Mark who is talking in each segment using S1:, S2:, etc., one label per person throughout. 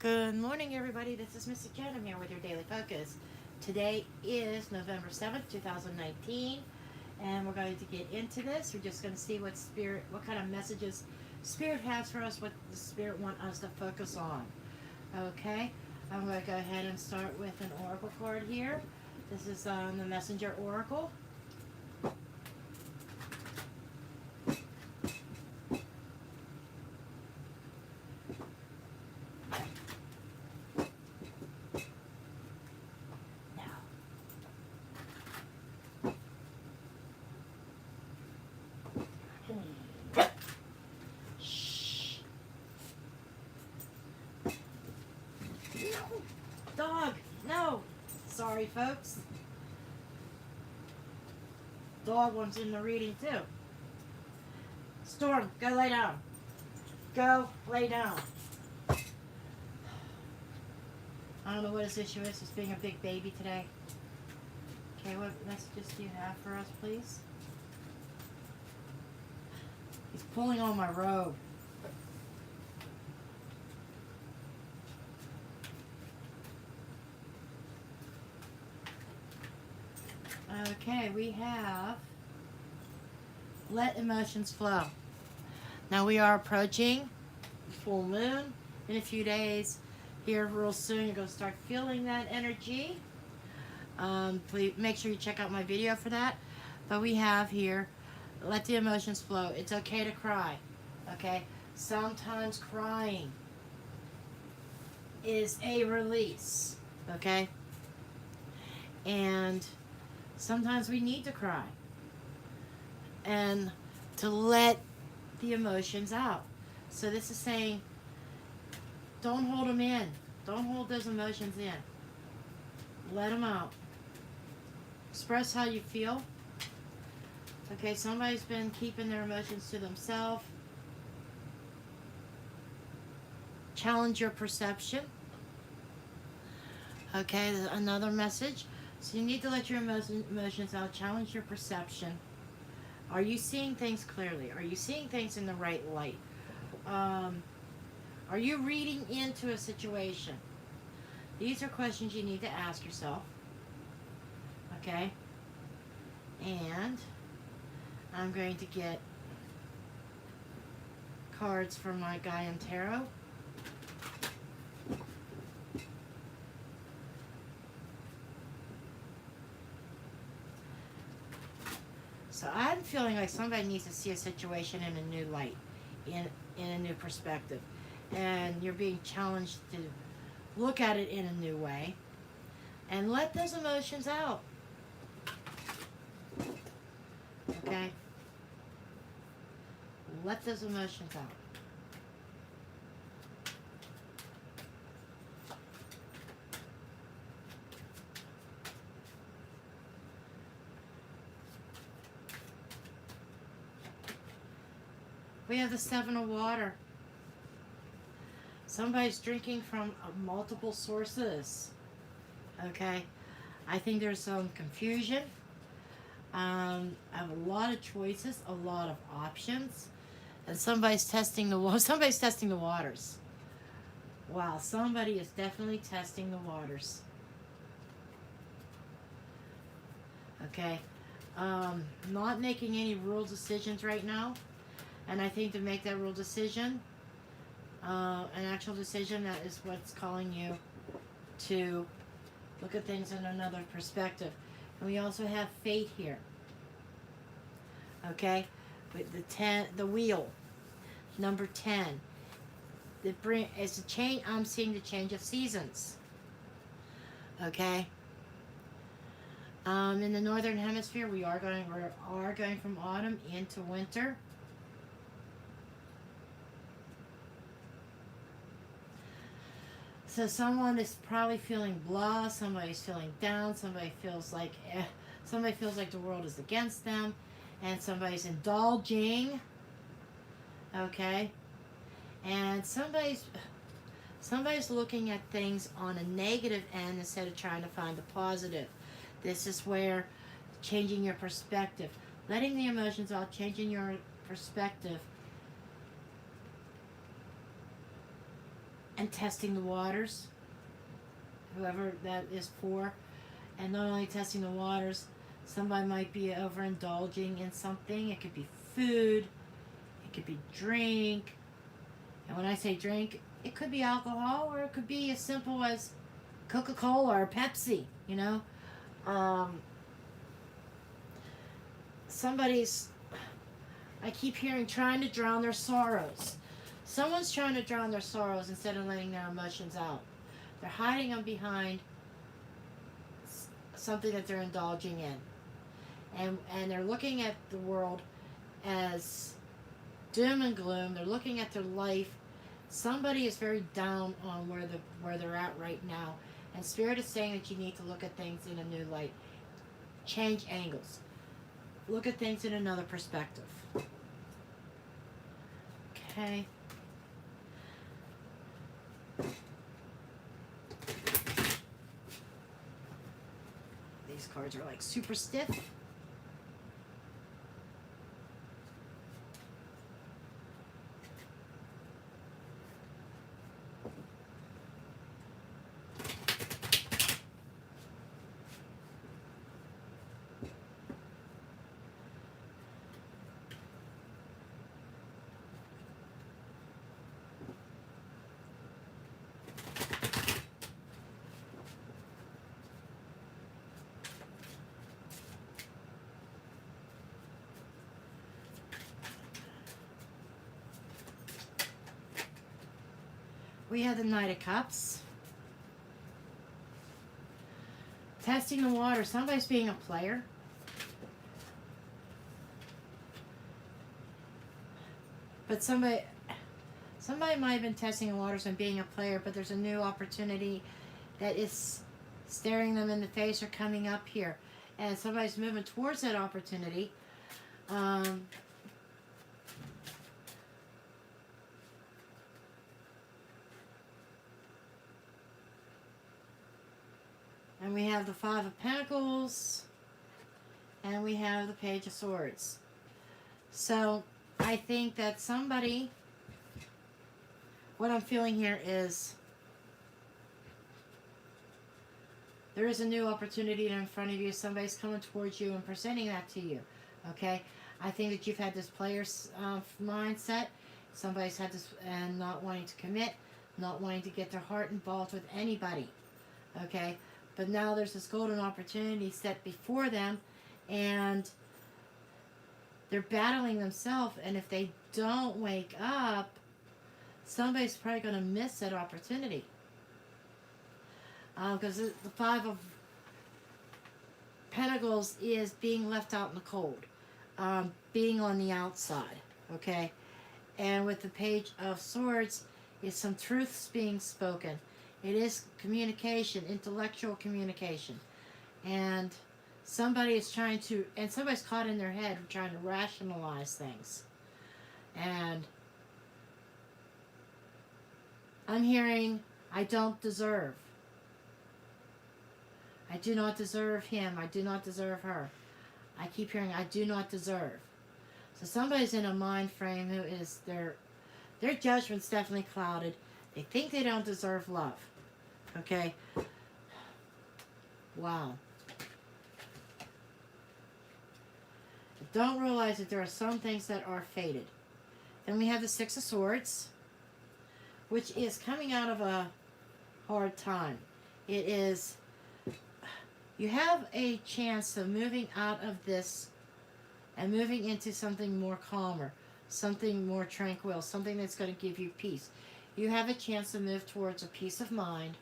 S1: Good morning, everybody. This is Mrs. Jen. I'm here with your daily focus. Today is November 7th, 2019, and we're going to get into this. We're just going to see what kind of messages Spirit has for us, what the Spirit wants us to focus on. Okay, I'm going to go ahead and start with an oracle card here. This is the Messenger Oracle. Shh. Dog, no. Sorry, folks. Dog wants in the reading too. Storm, go lay down. Go lay down. I don't know what his issue is. He's being a big baby today. Okay, what messages do you have for us, please? He's pulling on my robe. Okay, we have let emotions flow. Now we are approaching full moon in a few days. Here real soon you're going to start feeling that energy. Please make sure you check out my video for that. But we have here, let the emotions flow. It's okay to cry. Okay? Sometimes crying is a release. Okay? And sometimes we need to cry. And to let the emotions out. So this is saying, don't hold them in. Don't hold those emotions in. Let them out. Express how you feel. Okay, somebody's been keeping their emotions to themselves. Challenge your perception. Okay, another message. So you need to let your emotions out. Challenge your perception. Are you seeing things clearly? Are you seeing things in the right light? Are you reading into a situation? These are questions you need to ask yourself. Okay? And I'm going to get cards from my Gaian Tarot. So I'm feeling like somebody needs to see a situation in a new light, in a new perspective. And you're being challenged to look at it in a new way and let those emotions out. Okay? Let those emotions out. We have the Seven of Water. Somebody's drinking from multiple sources. Okay? I think there's some confusion. I have a lot of choices, a lot of options. And somebody's testing the waters. Wow, somebody is definitely testing the waters. Okay? Not making any rule decisions right now. And I think to make that real decision, an actual decision, that is what's calling you to look at things in another perspective. And we also have fate here. Okay? With the wheel, number 10. It's a change. I'm seeing the change of seasons. Okay? In the northern hemisphere, we are going from autumn into winter. So someone is probably feeling blah, somebody's feeling down, somebody feels like the world is against them, and somebody's indulging, okay? And somebody's looking at things on a negative end instead of trying to find the positive. This is where changing your perspective, letting the emotions out, changing your perspective and testing the waters, whoever that is for. And not only testing the waters, somebody might be overindulging in something. It could be food, it could be drink. And when I say drink, it could be alcohol, or it could be as simple as Coca-Cola or Pepsi, you know. Somebody's, I keep hearing, trying to drown their sorrows. Someone's trying to drown their sorrows instead of letting their emotions out. They're hiding them behind something that they're indulging in. And they're looking at the world as doom and gloom. They're looking at their life. Somebody is very down on where they're at right now. And Spirit is saying that you need to look at things in a new light. Change angles. Look at things in another perspective. Okay. These cards are like super stiff. We have the Knight of Cups. Testing the water. Somebody's being a player. But somebody might have been testing the waters and being a player, but there's a new opportunity that is staring them in the face or coming up here. And somebody's moving towards that opportunity. And we have the Five of Pentacles, and we have the Page of Swords. So I think that somebody, what I'm feeling here is there is a new opportunity in front of you. Somebody's coming towards you and presenting that to you. Okay? I think that you've had this player's mindset. Somebody's had this, and not wanting to commit, not wanting to get their heart involved with anybody. Okay? But now there's this golden opportunity set before them, and they're battling themselves. And if they don't wake up, somebody's probably going to miss that opportunity. Because the Five of Pentacles is being left out in the cold, being on the outside. Okay? And with the Page of Swords is some truths being spoken. It is communication, intellectual communication. And somebody is trying to, and somebody's caught in their head trying to rationalize things. And I'm hearing, I don't deserve. I do not deserve him. I do not deserve her. I keep hearing, I do not deserve. So somebody's in a mind frame who is, their judgment's definitely clouded. They think they don't deserve love. Okay? Wow. Don't realize that there are some things that are fated. Then we have the Six of Swords, which is coming out of a hard time. It is, you have a chance of moving out of this and moving into something more calmer, something more tranquil, something that's going to give you peace. You have a chance to move towards a peace of mind.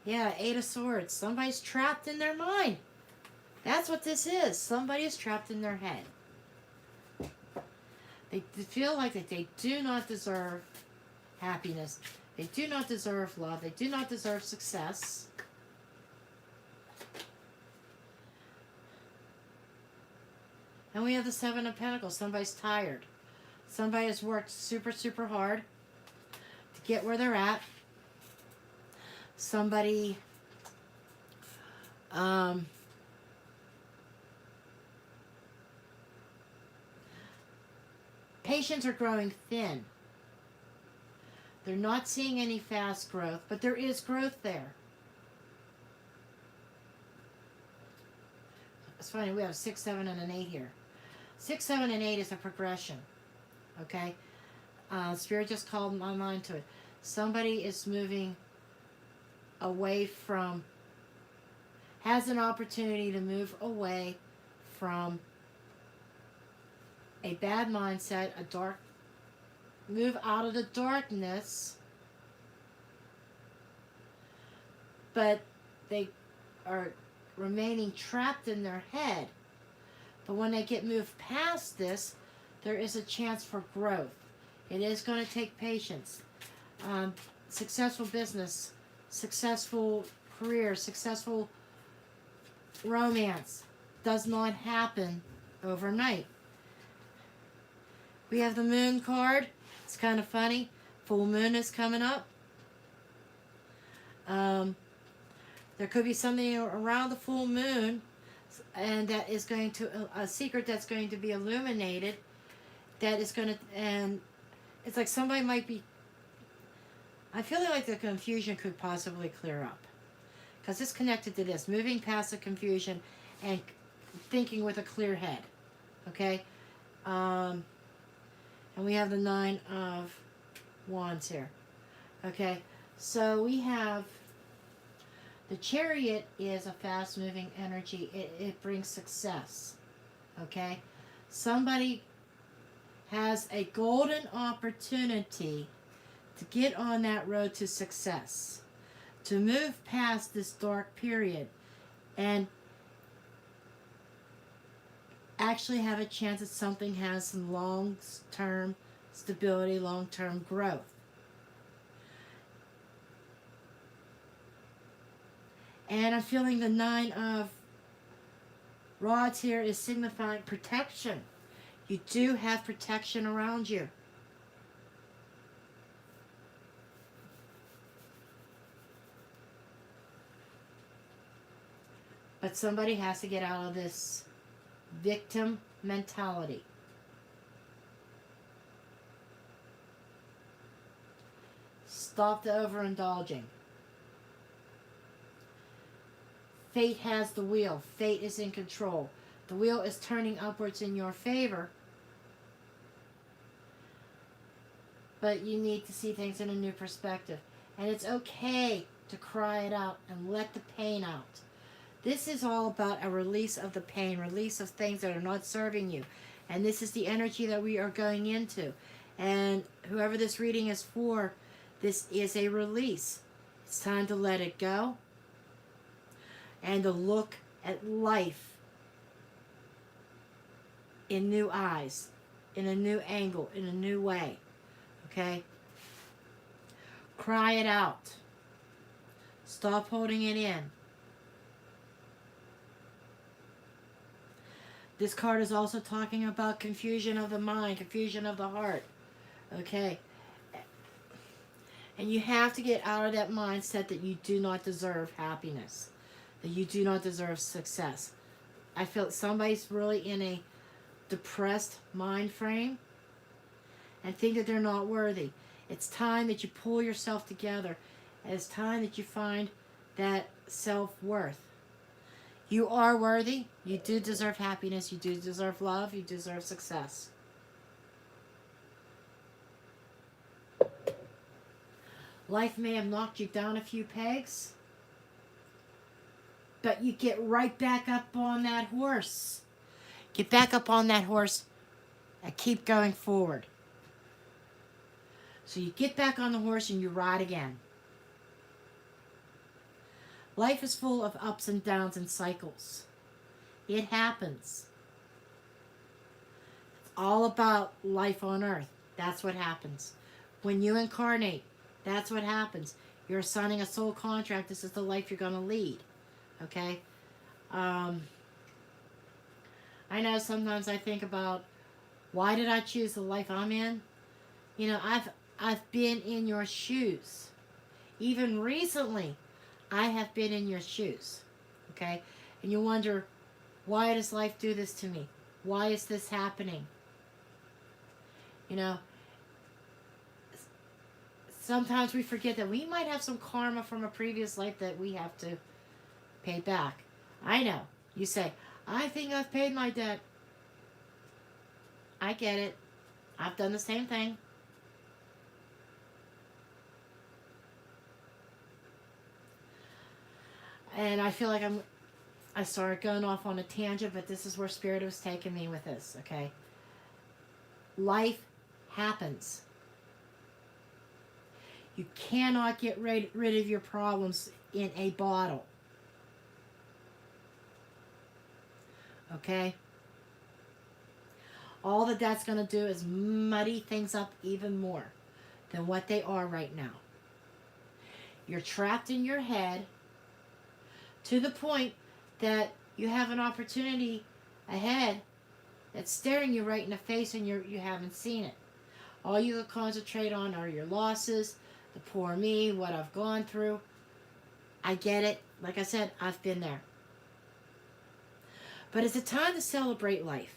S1: Yeah, Eight of Swords. Somebody's trapped in their mind. That's what this is. Somebody is trapped in their head. They feel like that they do not deserve happiness. They do not deserve love. They do not deserve success. And we have the Seven of Pentacles. Somebody's tired. Somebody has worked super, super hard to get where they're at. Somebody Patients are growing thin. They're not seeing any fast growth, but there is growth there. It's funny, we have 6, 7, and an 8 here. 6, 7, and 8 is a progression. Okay? Spirit just called my mind to it. Somebody is moving away from, has an opportunity to move away from a bad mindset, move out of the darkness, but they are remaining trapped in their head. But when they get moved past this, there is a chance for growth. It is going to take patience. Successful business, successful career, successful romance does not happen overnight. We have the moon card. It's kind of funny. Full moon is coming up. There could be something around the full moon, and that is going to, a secret that's going to be illuminated, that is going to, and it's like somebody might be, I feel like the confusion could possibly clear up. Because it's connected to this, moving past the confusion and thinking with a clear head. Okay? And we have the 9 of Wands here. Okay? So we have, the Chariot is a fast-moving energy. It brings success. Okay? Somebody has a golden opportunity to get on that road to success, to move past this dark period and actually have a chance that something has some long-term stability, long-term growth. And I'm feeling the 9 of Rods here is signifying protection. You do have protection around you. But somebody has to get out of this victim mentality. Stop the overindulging. Fate has the wheel. Fate is in control. The wheel is turning upwards in your favor. But you need to see things in a new perspective. And it's okay to cry it out and let the pain out. This is all about a release of the pain, release of things that are not serving you. And this is the energy that we are going into. And whoever this reading is for, this is a release. It's time to let it go and to look at life in new eyes, in a new angle, in a new way. Okay? Cry it out. Stop holding it in. This card is also talking about confusion of the mind, confusion of the heart. Okay? And you have to get out of that mindset that you do not deserve happiness, that you do not deserve success. I feel somebody's really in a depressed mind frame and think that they're not worthy. It's time that you pull yourself together. It's time that you find that self-worth. You are worthy. You do deserve happiness. You do deserve love. You deserve success. Life may have knocked you down a few pegs, but you get right back up on that horse. Get back up on that horse and keep going forward. So you get back on the horse and you ride again. Life is full of ups and downs and cycles. It happens. It's all about life on earth. That's what happens. When you incarnate, that's what happens. You're signing a soul contract. This is the life you're going to lead. Okay? I know sometimes I think about, why did I choose the life I'm in? You know, I've been in your shoes. Even recently, I have been in your shoes. Okay? And you wonder, why does life do this to me? Why is this happening? You know, sometimes we forget that we might have some karma from a previous life that we have to pay back. I know. You say, I think I've paid my debt. I get it. I've done the same thing. And I feel like I started going off on a tangent, but this is where Spirit was taking me with this, okay? Life happens. You cannot get rid of your problems in a bottle. Okay? All that that's going to do is muddy things up even more than what they are right now. You're trapped in your head to the point that you have an opportunity ahead that's staring you right in the face and you haven't seen it. All you can concentrate on are your losses, the poor me, what I've gone through. I get it. Like I said, I've been there. But it's a time to celebrate life.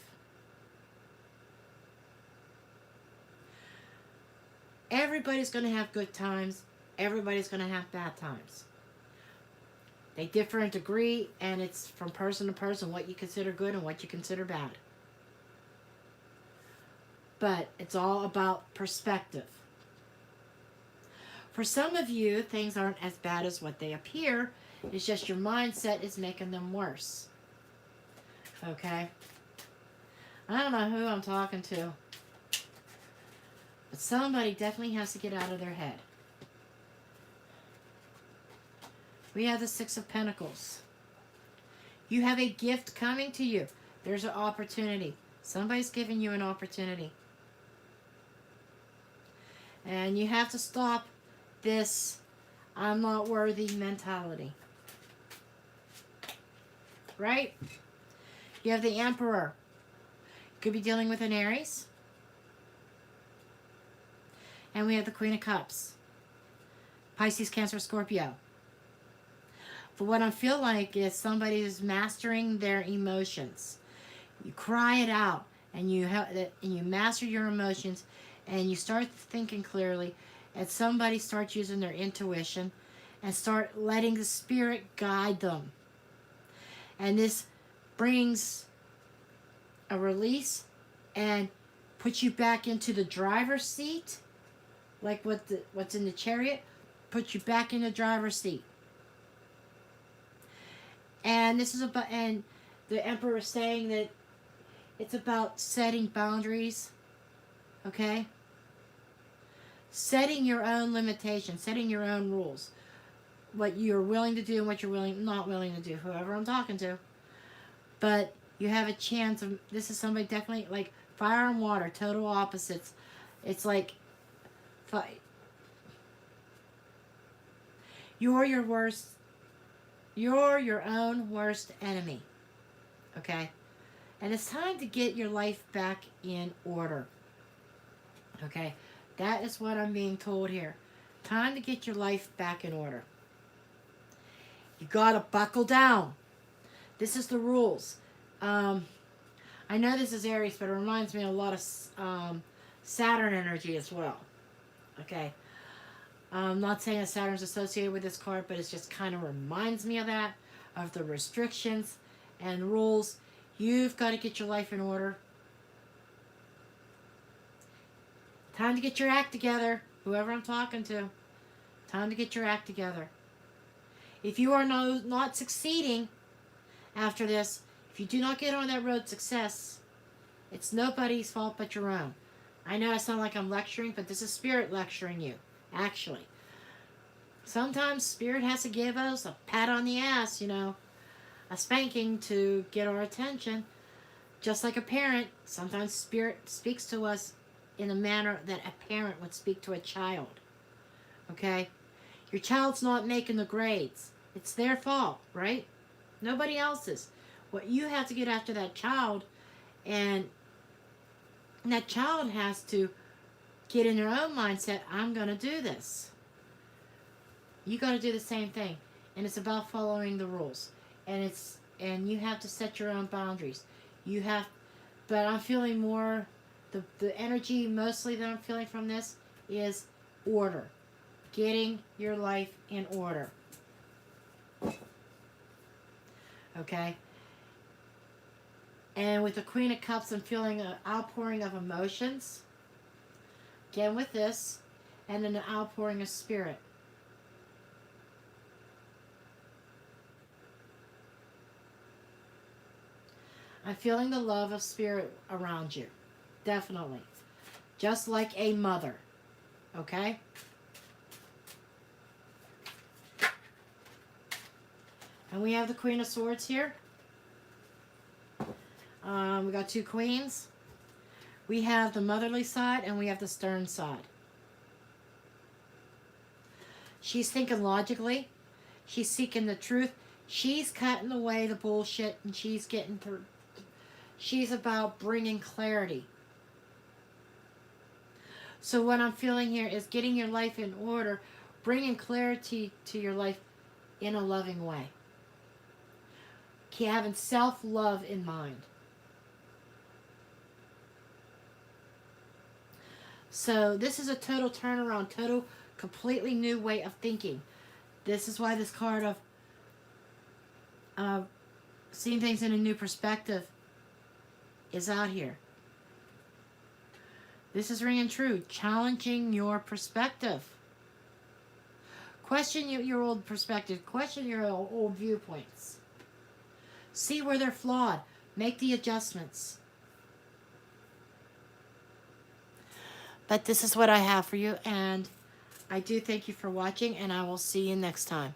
S1: Everybody's going to have good times. Everybody's going to have bad times. They differ in degree, and it's from person to person what you consider good and what you consider bad. But it's all about perspective. For some of you, things aren't as bad as what they appear. It's just your mindset is making them worse. Okay? I don't know who I'm talking to. But somebody definitely has to get out of their head. We have the Six of Pentacles. You have a gift coming to you. There's an opportunity. Somebody's giving you an opportunity. And you have to stop this I'm not worthy mentality. Right? You have the Emperor. You could be dealing with an Aries. And we have the Queen of Cups. Pisces, Cancer, Scorpio. But what I feel like is somebody is mastering their emotions. You cry it out, and you master your emotions, and you start thinking clearly, and somebody starts using their intuition, and start letting the Spirit guide them. And this brings a release and puts you back into the driver's seat, like what's in the Chariot, puts you back in the driver's seat. And this is about, and the Emperor is saying that it's about setting boundaries, okay? Setting your own limitations, setting your own rules. What you're willing to do and what you're not willing to do, whoever I'm talking to. But you have a chance of, this is somebody definitely, like fire and water, total opposites. It's like, you're your own worst enemy. Okay? And it's time to get your life back in order. Okay? That is what I'm being told here. Time to get your life back in order. You gotta buckle down. This is the rules. I know this is Aries, but it reminds me a lot of Saturn energy as well. Okay? I'm not saying that Saturn's associated with this card, but it just kind of reminds me of that, of the restrictions and rules. You've got to get your life in order. Time to get your act together, whoever I'm talking to. Time to get your act together. If you are not succeeding after this, if you do not get on that road to success, it's nobody's fault but your own. I know I sound like I'm lecturing, but this is Spirit lecturing you. Actually, sometimes Spirit has to give us a pat on the ass, a spanking to get our attention. Just like a parent, sometimes Spirit speaks to us in a manner that a parent would speak to a child. Okay? Your child's not making the grades. It's their fault, right? Nobody else's. What you have to get after that child, and that child has to get in their own mindset, I'm going to do this. You got to do the same thing. And it's about following the rules. And you have to set your own boundaries. But I'm feeling more The energy mostly that I'm feeling from this is order. Getting your life in order. Okay? And with the Queen of Cups, I'm feeling an outpouring of emotions. Again with this. And then an outpouring of spirit. I'm feeling the love of spirit around you. Definitely. Just like a mother. Okay? And we have the Queen of Swords here. We got two queens. We have the motherly side and we have the stern side. She's thinking logically. She's seeking the truth. She's cutting away the bullshit and she's getting through. She's about bringing clarity. So what I'm feeling here is getting your life in order, bringing clarity to your life in a loving way. Having self-love in mind. So this is a total turnaround, total, completely new way of thinking. This is why this card of seeing things in a new perspective is out here. This is ringing true. Challenging your perspective. Question your old perspective. Question your old viewpoints. See where they're flawed. Make the adjustments. But this is what I have for you, and I do thank you for watching, and I will see you next time.